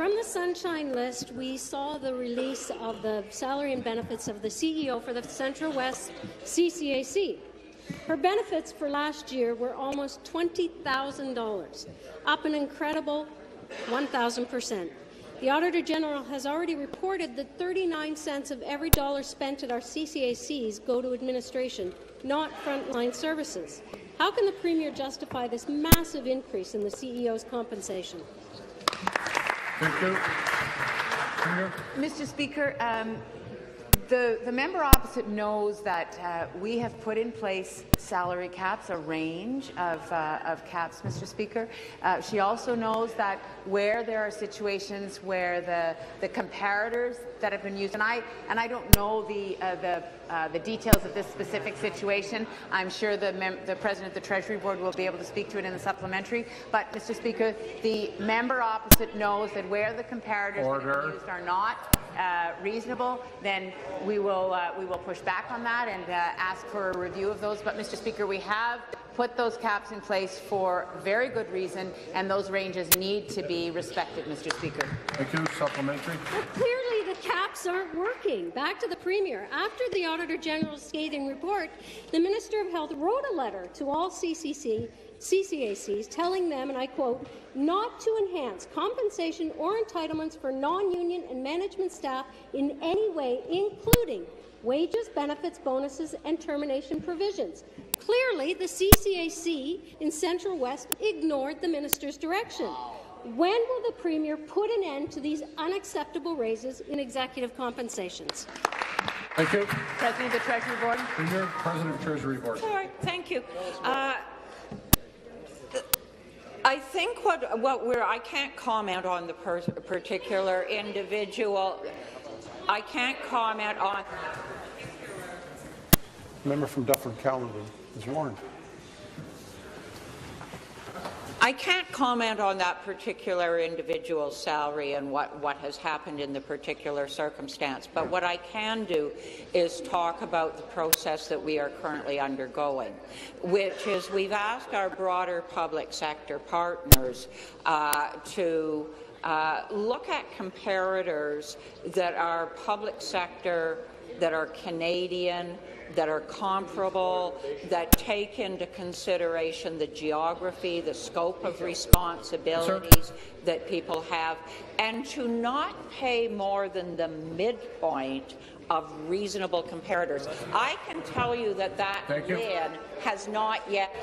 From the Sunshine List, we saw the release of the salary and benefits of the CEO for the Central West CCAC. Her benefits for last year were almost $20,000, up an incredible 1,000%. The Auditor General has already reported that 39 cents of every dollar spent at our CCACs go to administration, not frontline services. How can the Premier justify this massive increase in the CEO's compensation? Thank you. Mr. Speaker, the member opposite knows that we have put in place salary caps, a range of caps, Mr. Speaker. She also knows that where there are situations where the comparators that have been used, and I don't know the details of this specific situation. I'm sure the President of the Treasury Board will be able to speak to it in the supplementary. But, Mr. Speaker, the member opposite knows that where the comparators that have been used are not reasonable, then we will push back on that and ask for a review of those. But, Mr. Speaker, we have put those caps in place for very good reason, and those ranges need to be respected, Mr. Speaker. Thank you. Supplementary. Well, clearly the caps aren't working. Back to the Premier. After the Auditor General's scathing report, the Minister of Health wrote a letter to all CCACs telling them, and I quote, not to enhance compensation or entitlements for non-union and management staff in any way, including wages, benefits, bonuses, and termination provisions. Clearly, the CCAC in Central West ignored the minister's direction. When will the Premier put an end to these unacceptable raises in executive compensations? Thank you. President of the Treasury Board. Premier, President of the Treasury Board. All right, thank you. I think I can't comment on the particular individual. I can't comment on. Member from Dufferin-Caledon is warned. I can't comment on that particular individual's salary and what has happened in the particular circumstance, but what I can do is talk about the process that we are currently undergoing, which is we've asked our broader public sector partners to look at comparators that are public sector, that are Canadian, that are comparable, that take into consideration the geography, the scope of responsibilities that people have, and to not pay more than the midpoint of reasonable comparators. I can tell you that lid has not yet